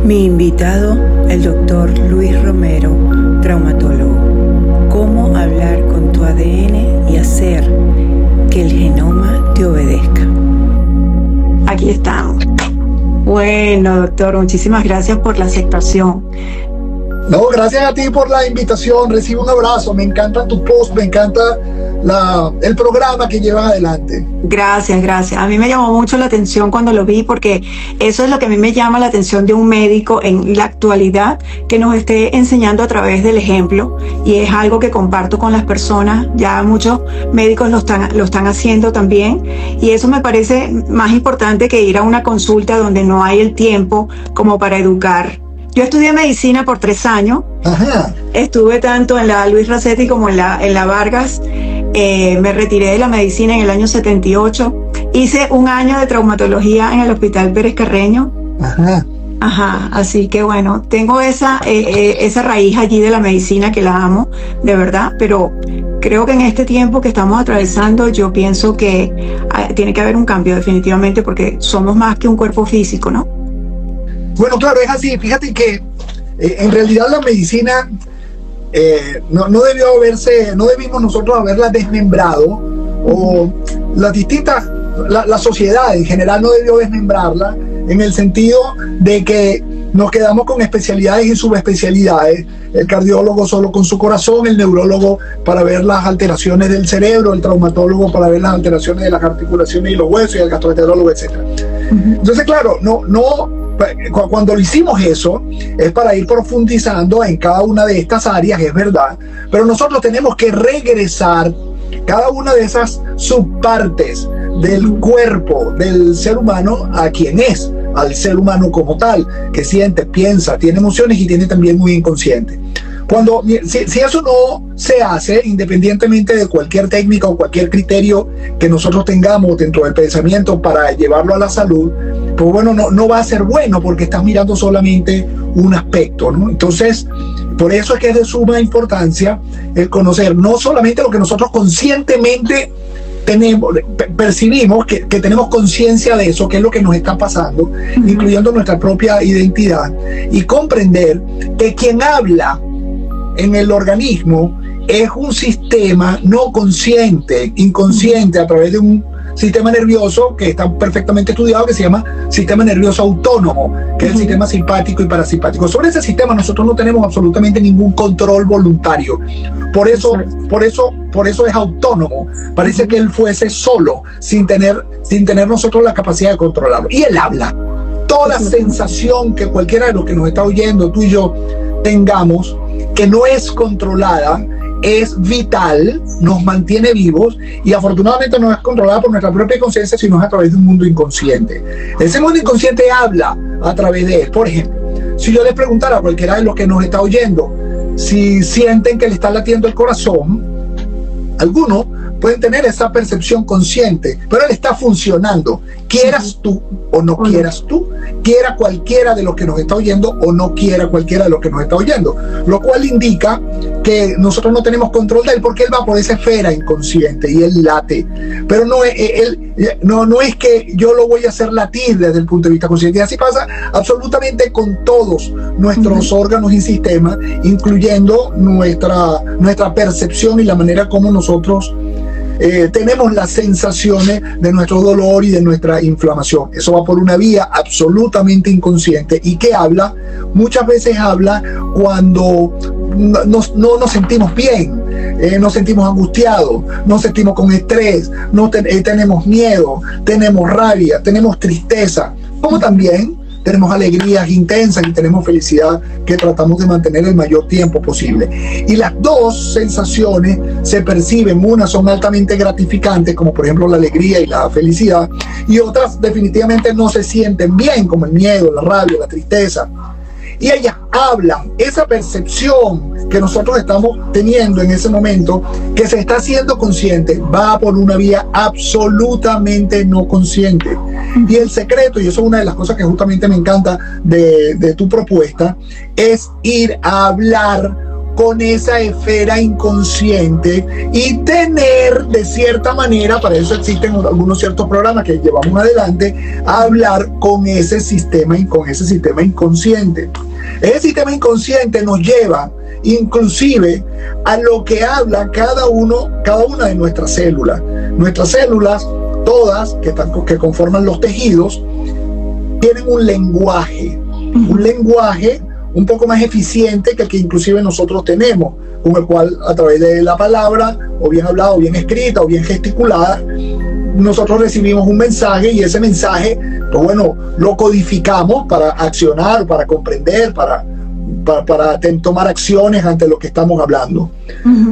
Mi invitado, el doctor Luis Romero, traumatólogo. ¿Cómo hablar con tu ADN y hacer que el genoma te obedezca? Aquí estamos. Bueno, doctor, muchísimas gracias por la aceptación. No, gracias a ti por la invitación. Recibe un abrazo. Me encanta tu post, me encanta el programa que llevas adelante. Gracias. A mí me llamó mucho la atención cuando lo vi, porque eso es lo que a mí me llama la atención de un médico en la actualidad, que nos esté enseñando a través del ejemplo, y es algo que comparto con las personas. Ya muchos médicos lo están haciendo también, y eso me parece más importante que ir a una consulta donde no hay el tiempo como para educar. Yo estudié medicina por 3 años. Ajá. Estuve tanto en la Luis Racetti como en la Vargas. Me retiré de la medicina en el año 78. Hice 1 año de traumatología en el Hospital Pérez Carreño. Ajá, así que bueno, tengo esa raíz allí de la medicina, que la amo, de verdad, pero creo que en este tiempo que estamos atravesando, yo pienso que tiene que haber un cambio definitivamente, porque somos más que un cuerpo físico, ¿no? Bueno, claro, es así. Fíjate que en realidad la medicina no debimos nosotros haberla desmembrado, o la sociedad en general no debió desmembrarla, en el sentido de que nos quedamos con especialidades y subespecialidades. El cardiólogo solo con su corazón, el neurólogo para ver las alteraciones del cerebro, el traumatólogo para ver las alteraciones de las articulaciones y los huesos, y el gastroenterólogo, etc. Entonces, claro, cuando lo hicimos eso, es para ir profundizando en cada una de estas áreas, es verdad, pero nosotros tenemos que regresar cada una de esas subpartes del cuerpo del ser humano a quien es, al ser humano como tal, que siente, piensa, tiene emociones y tiene también un inconsciente. Si eso no se hace, independientemente de cualquier técnica o cualquier criterio que nosotros tengamos dentro del pensamiento para llevarlo a la salud, pues bueno, no va a ser bueno, porque estás mirando solamente un aspecto, ¿no? Entonces, por eso es que es de suma importancia el conocer no solamente lo que nosotros conscientemente percibimos, que tenemos conciencia de eso, que es lo que nos está pasando, incluyendo nuestra propia identidad, y comprender que quien habla en el organismo es un sistema no consciente, inconsciente, a través de un sistema nervioso que está perfectamente estudiado, que se llama sistema nervioso autónomo, que es el sistema simpático y parasimpático. Sobre ese sistema nosotros no tenemos absolutamente ningún control voluntario. Por eso es autónomo. Parece que él fuese solo, sin tener nosotros la capacidad de controlarlo. Y él habla. Toda sensación que cualquiera de los que nos está oyendo, tú y yo, tengamos, que no es controlada, es vital, nos mantiene vivos, y afortunadamente no es controlada por nuestra propia conciencia, sino a través de un mundo inconsciente. Ese mundo inconsciente habla a través de él. Por ejemplo, si yo les preguntara a cualquiera de los que nos está oyendo si sienten que le está latiendo el corazón, algunos pueden tener esa percepción consciente, pero él está funcionando, quieras tú o no quieras tú, quiera cualquiera de los que nos está oyendo o no quiera cualquiera de los que nos está oyendo, lo cual indica que nosotros no tenemos control de él, porque él va por esa esfera inconsciente y él late, pero no es que yo lo voy a hacer latir desde el punto de vista consciente. Y así pasa absolutamente con todos nuestros órganos y sistemas, incluyendo nuestra percepción y la manera como nosotros tenemos las sensaciones de nuestro dolor y de nuestra inflamación. Eso va por una vía absolutamente inconsciente, y que muchas veces habla cuando no nos sentimos bien, nos sentimos angustiados, nos sentimos con estrés, tenemos miedo, tenemos rabia, tenemos tristeza, como también tenemos alegrías intensas y tenemos felicidad, que tratamos de mantener el mayor tiempo posible. Y las dos sensaciones se perciben, unas son altamente gratificantes, como por ejemplo la alegría y la felicidad, y otras definitivamente no se sienten bien, como el miedo, la rabia, la tristeza. Y ellas hablan, esa percepción que nosotros estamos teniendo en ese momento, que se está haciendo consciente, va por una vía absolutamente no consciente. Y el secreto, y eso es una de las cosas que justamente me encanta de tu propuesta, es ir a hablar con esa esfera inconsciente y tener de cierta manera, para eso existen algunos ciertos programas que llevamos adelante, a hablar con ese sistema inconsciente. Ese sistema inconsciente nos lleva inclusive a lo que habla cada una de nuestras células. Nuestras células, todas que conforman los tejidos, tienen un lenguaje un poco más eficiente que el que inclusive nosotros tenemos, con el cual a través de la palabra, o bien hablada, o bien escrita, o bien gesticulada, nosotros recibimos un mensaje, y ese mensaje, pues bueno, lo codificamos para accionar, para comprender, para tomar acciones ante lo que estamos hablando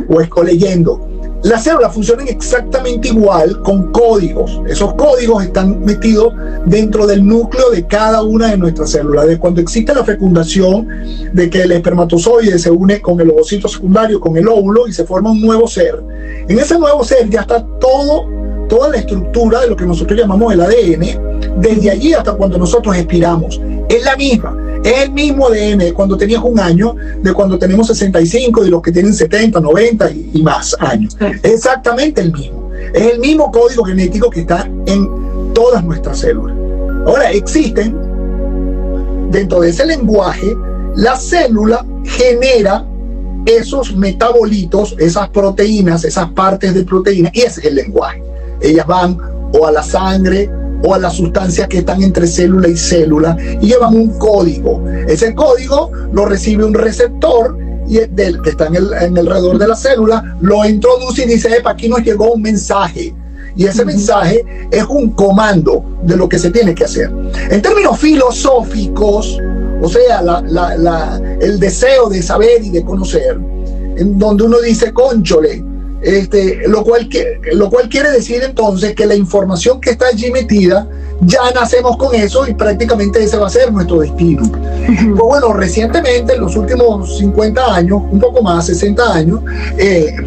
o leyendo. Las células funcionan exactamente igual, con códigos. Esos códigos están metidos dentro del núcleo de cada una de nuestras células. De cuando existe la fecundación, de que el espermatozoide se une con el ovocito secundario, con el óvulo, y se forma un nuevo ser. En ese nuevo ser ya está toda la estructura de lo que nosotros llamamos el ADN, desde allí hasta cuando nosotros expiramos. Es la misma. Es el mismo ADN cuando tenías un año, de cuando tenemos 65, y los que tienen 70, 90 y más años. Es exactamente el mismo. Es el mismo código genético que está en todas nuestras células. Ahora, existen, dentro de ese lenguaje, la célula genera esos metabolitos, esas proteínas, esas partes de proteínas, y ese es el lenguaje. Ellas van o a la sangre, o a las sustancias que están entre célula y célula, y llevan un código. Ese código lo recibe un receptor que está en el alrededor de la célula, lo introduce y dice: aquí nos llegó un mensaje. Y ese mensaje es un comando de lo que se tiene que hacer. En términos filosóficos, o sea, el deseo de saber y de conocer, en donde uno dice: cónchole, lo cual quiere decir entonces que la información que está allí metida, ya nacemos con eso, y prácticamente ese va a ser nuestro destino. Pues bueno, recientemente, en los últimos 50 años, un poco más, 60 años,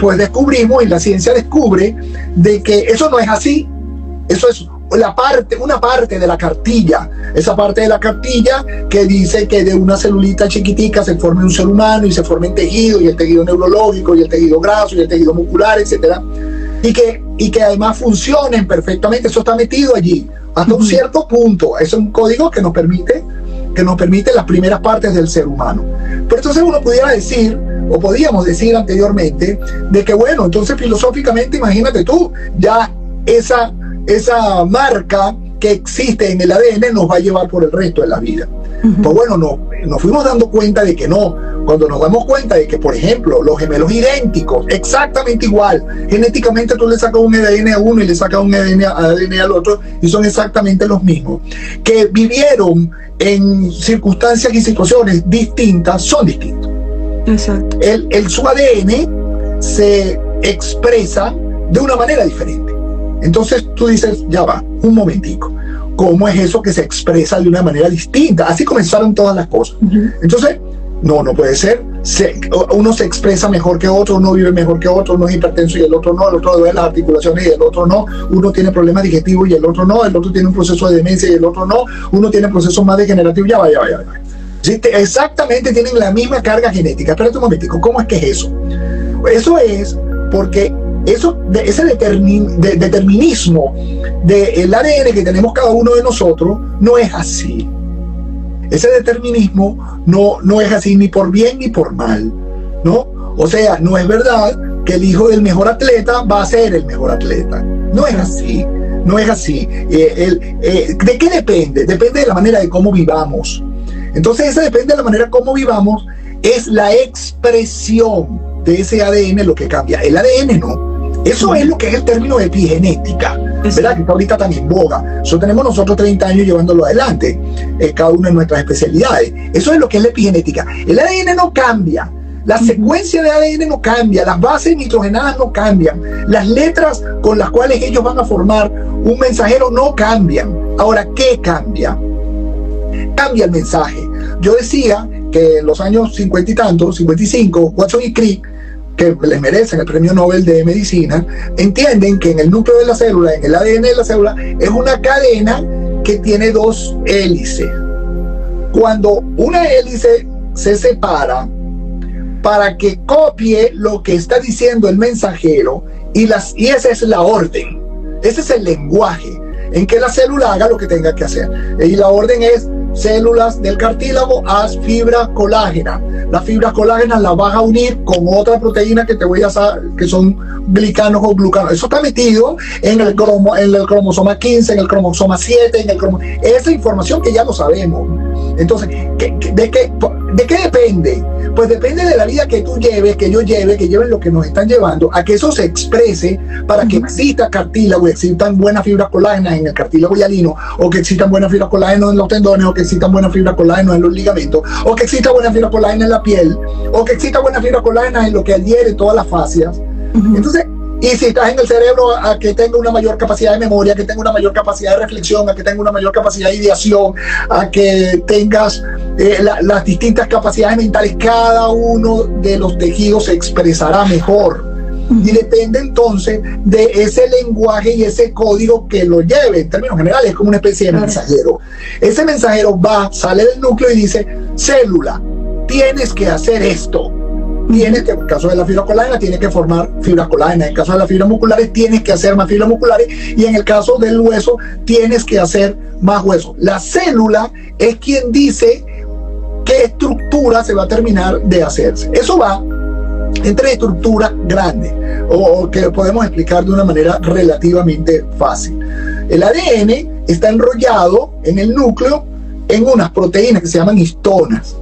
pues descubrimos, y la ciencia descubre, de que eso no es así. Eso es una parte de la cartilla, esa parte de la cartilla que dice que de una celulita chiquitica se forme un ser humano, y se formen tejidos, y el tejido neurológico, y el tejido graso, y el tejido muscular, etcétera, y que además funcionen perfectamente. Eso está metido allí hasta un cierto punto. Es un código que nos permite las primeras partes del ser humano. Pero entonces uno pudiera decir, o podíamos decir anteriormente, de que bueno, entonces filosóficamente, imagínate tú, ya esa marca que existe en el ADN nos va a llevar por el resto de la vida. Pues bueno, nos fuimos dando cuenta de que no. Cuando nos damos cuenta de que, por ejemplo, los gemelos idénticos, exactamente igual, genéticamente tú le sacas un ADN a uno y le sacas un ADN al otro, y son exactamente los mismos, que vivieron en circunstancias y situaciones distintas, son distintos. Exacto. Su ADN se expresa de una manera diferente. Entonces tú dices: ya va, un momentico, ¿cómo es eso que se expresa de una manera distinta? Así comenzaron todas las cosas. Entonces, no puede ser. Uno se expresa mejor que otro, uno vive mejor que otro, uno es hipertenso y el otro no, el otro duele las articulaciones y el otro no, uno tiene problemas digestivos y el otro no, el otro tiene un proceso de demencia y el otro no, uno tiene procesos más degenerativos, ya va. ¿Sí? Exactamente, tienen la misma carga genética. Espérate un momentico, ¿cómo es que es eso? Eso es porque ese determinismo del ADN que tenemos cada uno de nosotros no es así. Ese determinismo no es así, ni por bien ni por mal, ¿no? O sea, no es verdad que el hijo del mejor atleta va a ser el mejor atleta. No es así, no es así. ¿De qué depende? Depende de la manera de cómo vivamos. Entonces, ese depende de la manera como vivamos, es la expresión de ese ADN lo que cambia. El ADN no. Eso es lo que es el término epigenética, ¿verdad? Que está ahorita tan en boga. Eso tenemos nosotros 30 años llevándolo adelante, cada una de nuestras especialidades. Eso es lo que es la epigenética. El ADN no cambia. La secuencia de ADN no cambia, las bases nitrogenadas no cambian, las letras con las cuales ellos van a formar un mensajero no cambian. Ahora, ¿qué cambia? Cambia el mensaje. Yo decía que en los años 50 y tantos, 55, Watson y Crick, que les merecen el premio Nobel de Medicina, entienden que en el núcleo de la célula, en el ADN de la célula, es una cadena que tiene dos hélices. Cuando una hélice se separa, para que copie lo que está diciendo el mensajero y esa es la orden. Ese es el lenguaje en que la célula haga lo que tenga que hacer. Y la orden es: células del cartílago, haz fibra colágena. Las fibras colágenas las vas a unir con otra proteína que te voy a hacer, que son glicanos o glucanos. Eso está metido en el cromosoma 15, en el cromosoma 7, esa información que ya lo sabemos. Entonces, ¿de qué depende? Pues depende de la vida que tú lleves, que yo lleve, que lleven lo que nos están llevando, a que eso se exprese para que exista cartílago, existan buenas fibras colágenas en el cartílago hialino, o que existan buenas fibras colágenas en los tendones, o que existan buenas fibras colágenas en los ligamentos, o que exista buenas fibras colágenas en la piel, o que exista buenas fibras colágenas en lo que adhiere todas las fascias. Entonces, y si estás en el cerebro, a que tenga una mayor capacidad de memoria, que tenga una mayor capacidad de reflexión, a que tenga una mayor capacidad de ideación, a que tengas las distintas capacidades mentales, cada uno de los tejidos se expresará mejor. Y depende entonces de ese lenguaje y ese código que lo lleve. En términos generales, es como una especie de mensajero. Ese mensajero sale del núcleo y dice: célula, tienes que hacer esto. Tienes que, en el caso de la fibra colágena, tienes que formar fibras colágenas. En el caso de las fibras musculares, tienes que hacer más fibras musculares. Y en el caso del hueso, tienes que hacer más hueso. La célula es quien dice qué estructura se va a terminar de hacerse. Eso va entre estructuras grandes, o que podemos explicar de una manera relativamente fácil. El ADN está enrollado en el núcleo en unas proteínas que se llaman histonas.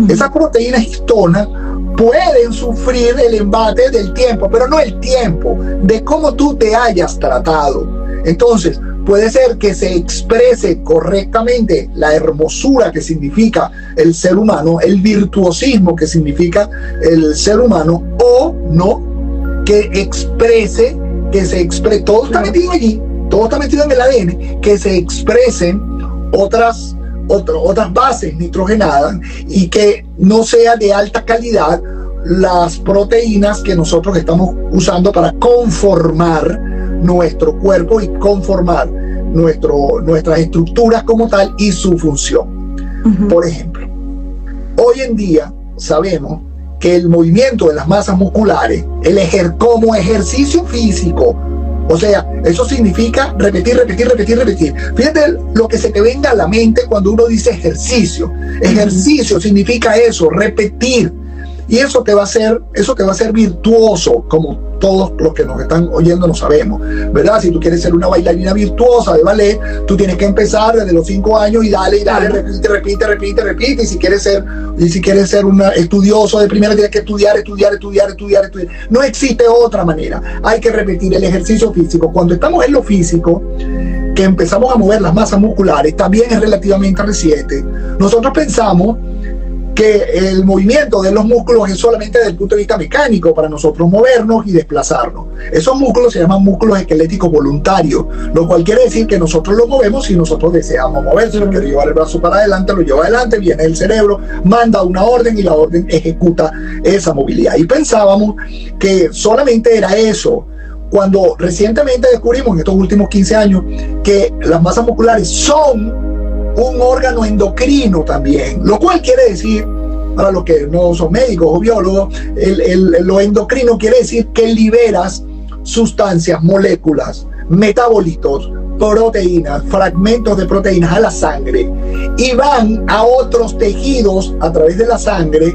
Esas proteínas histonas pueden sufrir el embate del tiempo, pero no el tiempo, de cómo tú te hayas tratado. Entonces, puede ser que se exprese correctamente la hermosura que significa el ser humano, el virtuosismo que significa el ser humano, o no, que se exprese, todo está metido allí, todo está metido en el ADN, que se expresen otras bases nitrogenadas y que no sea de alta calidad las proteínas que nosotros estamos usando para conformar nuestro cuerpo y conformar nuestras estructuras como tal y su función. Por ejemplo, hoy en día sabemos que el movimiento de las masas musculares, como ejercicio físico, o sea, eso significa repetir. Fíjate lo que se te venga a la mente cuando uno dice ejercicio. Ejercicio significa eso, repetir. Y eso te va a hacer virtuoso, como todos los que nos están oyendo no sabemos, ¿verdad? Si tú quieres ser una bailarina virtuosa de ballet, tú tienes que empezar desde los 5 años y dale, repite. Y si quieres ser un estudioso de primera, tienes que estudiar. No existe otra manera. Hay que repetir el ejercicio físico. Cuando estamos en lo físico, que empezamos a mover las masas musculares, también es relativamente reciente. Nosotros pensamos que el movimiento de los músculos es solamente desde el punto de vista mecánico, para nosotros movernos y desplazarnos. Esos músculos se llaman músculos esqueléticos voluntarios, lo cual quiere decir que nosotros los movemos si nosotros deseamos moverse. Yo quiero llevar el brazo para adelante, lo llevo adelante, viene el cerebro, manda una orden y la orden ejecuta esa movilidad. Y pensábamos que solamente era eso, cuando recientemente descubrimos en estos últimos 15 años que las masas musculares son un órgano endocrino también, lo cual quiere decir, para los que no son médicos o biólogos, lo endocrino quiere decir que liberas sustancias, moléculas, metabolitos, proteínas, fragmentos de proteínas a la sangre y van a otros tejidos a través de la sangre,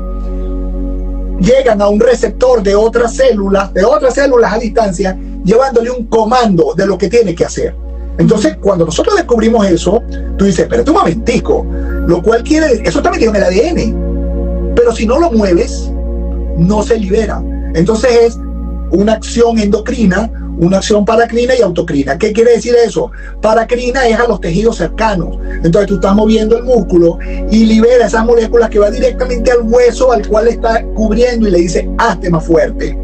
llegan a un receptor de otras células a distancia, llevándole un comando de lo que tiene que hacer. Entonces, cuando nosotros descubrimos eso, tú dices, espérate un momentico, lo cual quiere decir, eso está metido en el ADN, pero si no lo mueves, no se libera. Entonces es una acción endocrina, una acción paracrina y autocrina. ¿Qué quiere decir eso? Paracrina es a los tejidos cercanos. Entonces tú estás moviendo el músculo y libera esas moléculas que van directamente al hueso al cual está cubriendo y le dice, hazte más fuerte.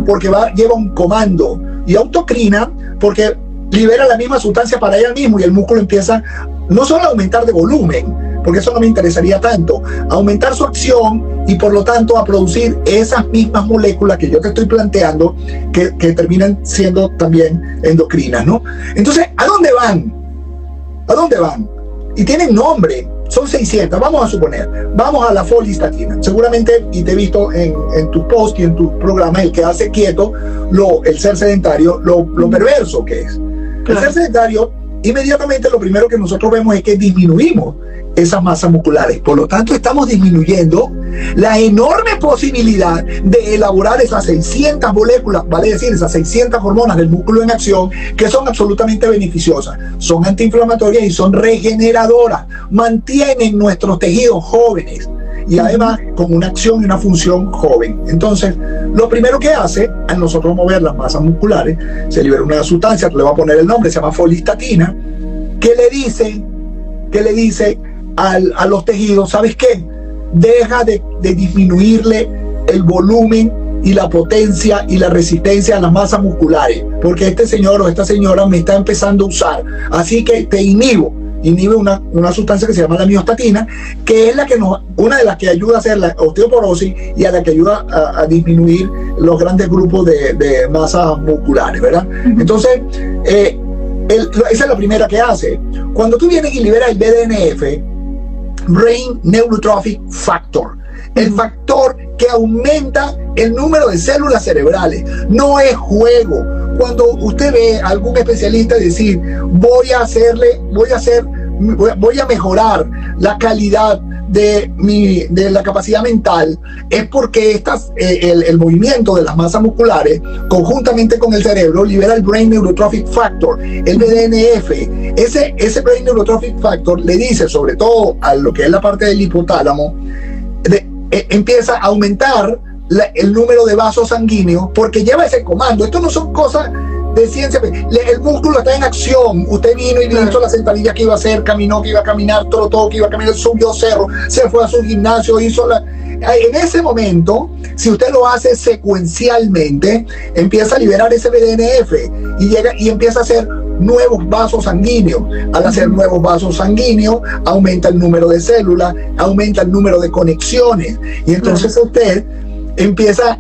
Porque lleva un comando. Y autocrina, porque libera la misma sustancia para ella mismo y el músculo empieza no solo a aumentar de volumen, porque eso no me interesaría tanto, a aumentar su acción y por lo tanto a producir esas mismas moléculas que yo te estoy planteando que terminan siendo también endocrinas, ¿no? Entonces, ¿a dónde van? Y tienen nombre. son 600, vamos a suponer, vamos a la folistatina. Seguramente, y te he visto en tus posts y en tus programas, el que hace quieto, el ser sedentario, lo perverso que es. El ser sedentario, inmediatamente lo primero que nosotros vemos es que disminuimos esas masas musculares. Por lo tanto, estamos disminuyendo la enorme posibilidad de elaborar esas 600 moléculas, vale decir, esas 600 hormonas del músculo en acción, que son absolutamente beneficiosas. Son antiinflamatorias y son regeneradoras. Mantienen nuestros tejidos jóvenes y además con una acción y una función joven. Entonces, lo primero que hace al nosotros mover las masas musculares, se libera una sustancia, le voy a poner el nombre, se llama folistatina, que le dice a los tejidos, ¿sabes qué? Deja de disminuirle el volumen y la potencia y la resistencia a las masas musculares, porque este señor o esta señora me está empezando a usar, así que te inhibe una sustancia que se llama la miostatina, que es una de las que ayuda a hacer la osteoporosis y a la que ayuda a disminuir los grandes grupos de masas musculares, ¿verdad? Entonces, esa es la primera que hace. Cuando tú vienes y liberas el BDNF, Brain Neurotrophic Factor, el factor que aumenta el número de células cerebrales, no es juego. Cuando usted ve a algún especialista decir, voy a mejorar la calidad de la capacidad mental, es porque el movimiento de las masas musculares conjuntamente con el cerebro libera el Brain Neurotrophic Factor, el BDNF. Ese Brain Neurotrophic Factor le dice, sobre todo a lo que es la parte del hipotálamo, empieza a aumentar el número de vasos sanguíneos, porque lleva ese comando. Esto no son cosas de ciencia. El músculo está en acción. Usted vino y hizo la sentadilla que iba a hacer, caminó que iba a caminar, trotó que iba a caminar, subió cerro, se fue a su gimnasio, en ese momento, si usted lo hace secuencialmente, empieza a liberar ese BDNF y empieza a hacer nuevos vasos sanguíneos. Al hacer nuevos vasos sanguíneos, aumenta el número de aumenta el número de conexiones, y entonces usted empieza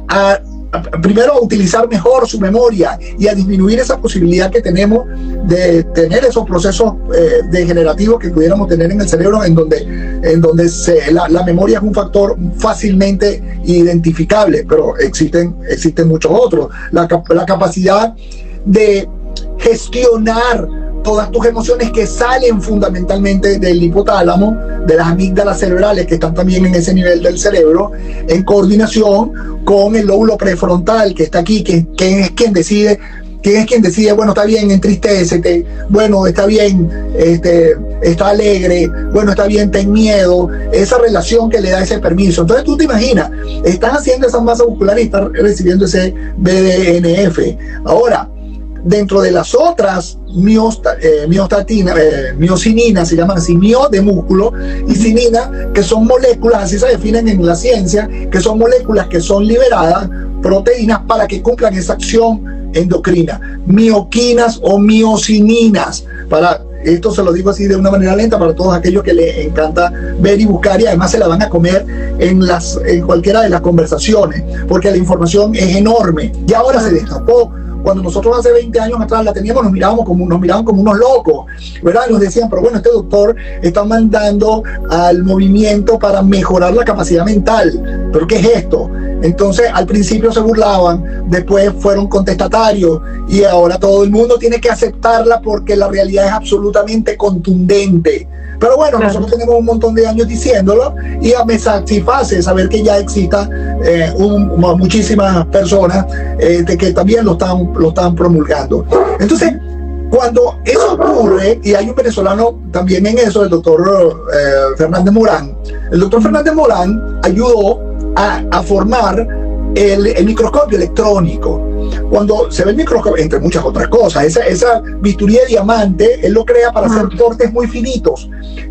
primero a utilizar mejor su memoria y a disminuir esa posibilidad que tenemos de tener esos procesos degenerativos que pudiéramos tener en el cerebro, en donde la memoria es un factor fácilmente identificable, pero existen muchos otros. La capacidad de gestionar todas tus emociones que salen fundamentalmente del hipotálamo, de las amígdalas cerebrales que están también en ese nivel del cerebro, en coordinación con el lóbulo prefrontal que está aquí, que es quien decide, bueno, está bien, entristécete, bueno, está bien, está alegre, bueno, está bien, ten miedo, esa relación que le da ese permiso. Entonces tú te imaginas, estás haciendo esas masas musculares y estás recibiendo ese BDNF. Ahora, dentro de las otras miocininas, se llaman así, mio de músculo y cinina, que son moléculas, así se definen en la ciencia, que son moléculas que son liberadas, proteínas, para que cumplan esa acción endocrina, mioquinas o miocininas. Esto se lo digo así de una manera lenta para todos aquellos que les encanta ver y buscar, y además se la van a comer en cualquiera de las conversaciones, porque la información es enorme y ahora se destapó. Cuando nosotros hace 20 años atrás la teníamos, nos miraban como unos locos, ¿verdad? Nos decían, pero bueno, este doctor está mandando al movimiento para mejorar la capacidad mental. ¿Pero qué es esto? Entonces, al principio se burlaban, después fueron contestatarios, y ahora todo el mundo tiene que aceptarla porque la realidad es absolutamente contundente. Pero bueno, nosotros tenemos un montón de años diciéndolo, y me satisface saber que ya exista muchísimas personas que también lo están promulgando. Entonces, cuando eso ocurre, y hay un venezolano también en eso, el doctor Fernández Morán. El doctor Fernández Morán ayudó a formar el microscopio electrónico. Cuando se ve el microscopio, entre muchas otras cosas, esa bisturí de diamante, él lo crea para hacer cortes muy finitos,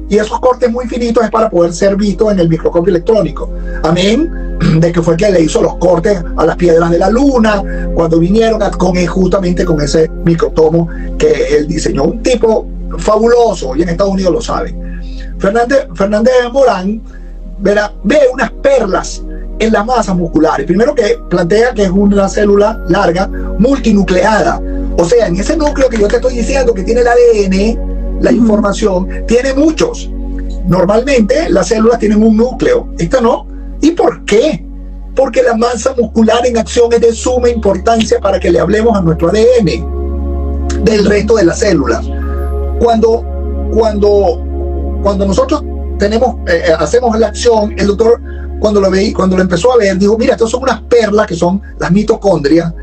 y esos cortes muy finitos es para poder ser visto en el microscopio electrónico. Amén de que fue quien le hizo los cortes a las piedras de la luna cuando vinieron justamente con ese microtomo que él diseñó. Un tipo fabuloso, y en Estados Unidos lo saben. Fernández Morán ve unas perlas en las masas musculares. Primero, que plantea que es una célula larga multinucleada, o sea, en ese núcleo que yo te estoy diciendo que tiene el ADN, la información, tiene muchos, Normalmente las células tienen un núcleo, esta no. ¿Y por qué? Porque la masa muscular en acción es de suma importancia para que le hablemos a nuestro ADN del resto de las células. Cuando nosotros hacemos la acción, el doctor cuando lo empezó a ver, dijo, mira, estas son unas perlas que son las mitocondrias,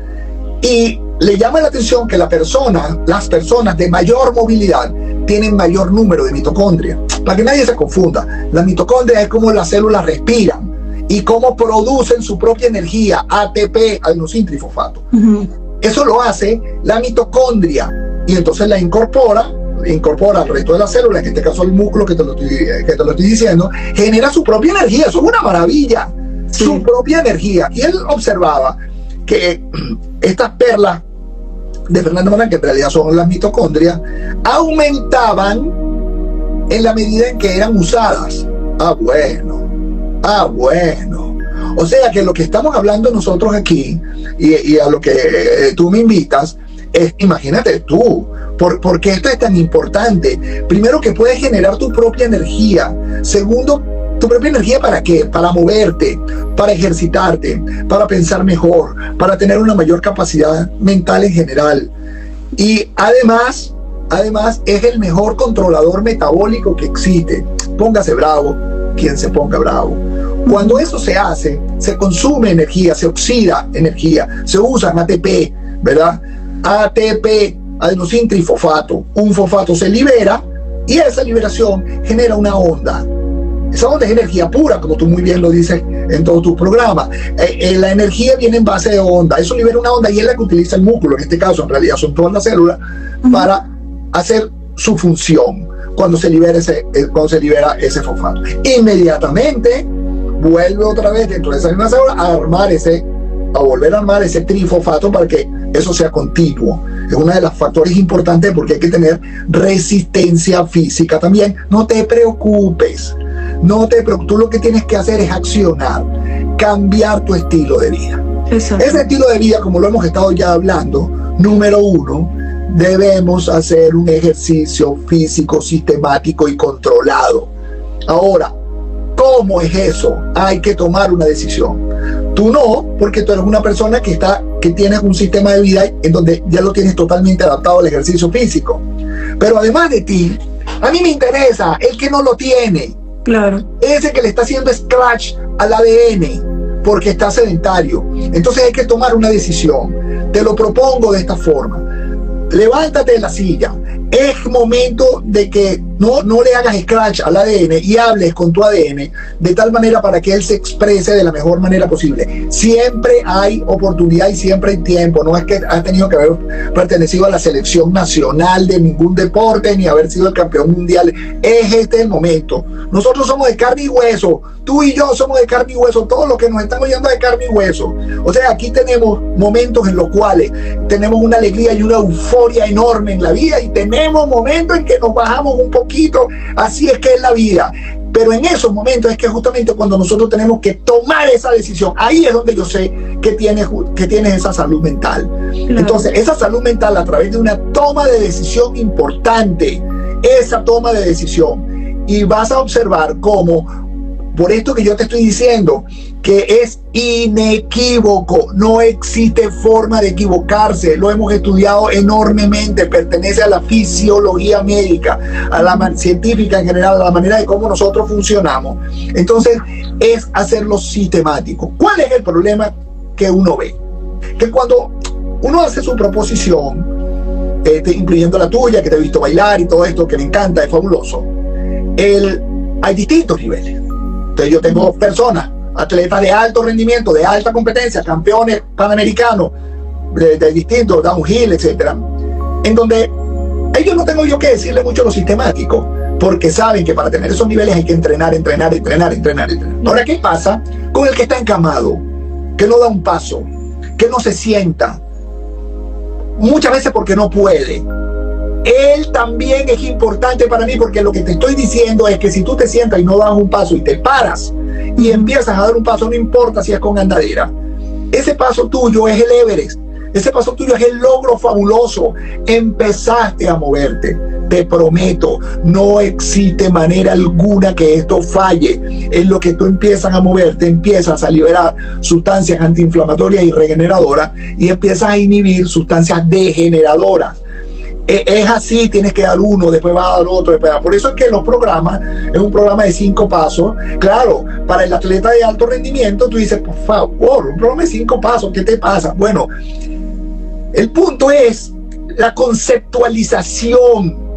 y le llama la atención que las personas de mayor movilidad tienen mayor número de mitocondrias. Para que nadie se confunda, la mitocondria es como las células respiran y cómo producen su propia energía, ATP, adenosintrifosfato. Eso lo hace la mitocondria, y entonces la incorpora al resto de las células, en este caso el músculo que te lo estoy diciendo, genera su propia energía. Eso es una maravilla, sí. Su propia energía. Y él observaba que estas perlas de Fernando Morán, que en realidad son las mitocondrias, aumentaban en la medida en que eran usadas. Bueno. O sea que lo que estamos hablando nosotros aquí, y a lo que tú me invitas, es, imagínate tú, ¿por qué esto es tan importante? Primero, que puedes generar tu propia energía. Segundo, ¿tu propia energía para qué? Para moverte, para ejercitarte, para pensar mejor, para tener una mayor capacidad mental en general. Y además es el mejor controlador metabólico que existe. Póngase bravo quien se ponga bravo. Cuando eso se hace, se consume energía, se oxida energía, se usa ATP, ¿verdad? ATP, adenosintrifosfato. Un fosfato se libera y esa liberación genera una onda. Esa onda es energía pura, como tú muy bien lo dices en todos tus programas. La energía viene en base de onda. Eso libera una onda y es la que utiliza el músculo. En este caso, en realidad, son todas las células para hacer su función cuando se libera ese fosfato. Inmediatamente vuelve otra vez dentro de esa misma célula a volver a armar ese trifosfato para que eso sea continuo. Es uno de los factores importantes porque hay que tener resistencia física también. No te preocupes. Tú lo que tienes que hacer es accionar, cambiar tu estilo de vida. Exacto. Ese estilo de vida, como lo hemos estado ya hablando, número 1, debemos hacer un ejercicio físico sistemático y controlado. Ahora, ¿cómo es eso? Hay que tomar una decisión. Tú no, porque tú eres una persona que tienes un sistema de vida en donde ya lo tienes totalmente adaptado al ejercicio físico. Pero además de ti, a mí me interesa el que no lo tiene. Claro. Ese que le está haciendo scratch al ADN porque está sedentario. Entonces hay que tomar una decisión. Te lo propongo de esta forma. Levántate de la silla. Es momento de que no le hagas scratch al ADN y hables con tu ADN de tal manera para que él se exprese de la mejor manera posible. Siempre hay oportunidad y siempre hay tiempo. No es que has tenido que haber pertenecido a la selección nacional de ningún deporte ni haber sido el campeón mundial. Es este el momento. Nosotros somos de carne y hueso. Tú y yo somos de carne y hueso. Todos los que nos están oyendo de carne y hueso. O sea, aquí tenemos momentos en los cuales tenemos una alegría y una euforia enorme en la vida, y tenemos momentos en que nos bajamos un poquito. Así es que es la vida. Pero en esos momentos es que justamente cuando nosotros tenemos que tomar esa decisión, ahí es donde yo sé que tienes esa salud mental. Claro. Entonces, esa salud mental a través de una toma de decisión importante, esa toma de decisión, y vas a observar cómo, por esto que yo te estoy diciendo, que es inequívoco, no existe forma de equivocarse, lo hemos estudiado enormemente, pertenece a la fisiología médica, a la científica en general, a la manera de cómo nosotros funcionamos. Entonces, es hacerlo sistemático. ¿Cuál es el problema que uno ve? Que cuando uno hace su proposición, incluyendo la tuya, que te he visto bailar y todo esto, que me encanta, es fabuloso, hay distintos niveles. Entonces yo tengo personas, atletas de alto rendimiento, de alta competencia, campeones panamericanos, de distintos, downhill, etcétera, en donde ellos no tengo yo que decirle mucho lo sistemático, porque saben que para tener esos niveles hay que entrenar. Ahora, ¿qué pasa con el que está encamado, que no da un paso, que no se sienta? Muchas veces porque no puede. Él también es importante para mí, porque lo que te estoy diciendo es que si tú te sientas y no das un paso y te paras y empiezas a dar un paso, no importa si es con andadera, ese paso tuyo es el Everest. Ese paso tuyo es el logro fabuloso. Empezaste a moverte. Te prometo, no existe manera alguna que esto falle. En lo que tú empiezas a moverte, empiezas a liberar sustancias antiinflamatorias y regeneradoras y empiezas a inhibir sustancias degeneradoras. Es así, tienes que dar uno, después vas a dar otro, después. Por eso es que los programas, es un programa de 5 pasos. Claro, para el atleta de alto rendimiento, tú dices, por favor, un programa de 5 pasos, ¿qué te pasa? Bueno, el punto es la conceptualización.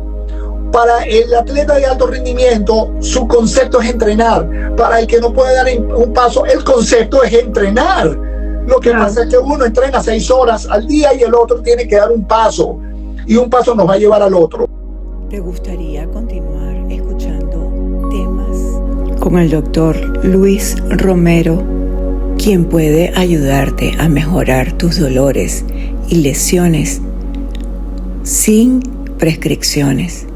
Para el atleta de alto rendimiento, su concepto es entrenar. Para el que no puede dar un paso, el concepto es entrenar. Lo que pasa es que uno entrena 6 horas al día y el otro tiene que dar un paso. Y un paso nos va a llevar al otro. ¿Te gustaría continuar escuchando temas con el doctor Luis Romero, quien puede ayudarte a mejorar tus dolores y lesiones sin prescripciones?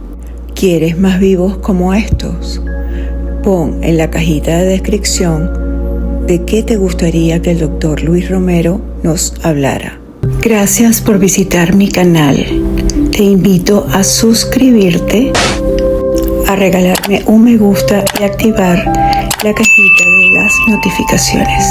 ¿Quieres más vivos como estos? Pon en la cajita de descripción de qué te gustaría que el doctor Luis Romero nos hablara. Gracias por visitar mi canal. Te invito a suscribirte, a regalarme un me gusta y activar la cajita de las notificaciones.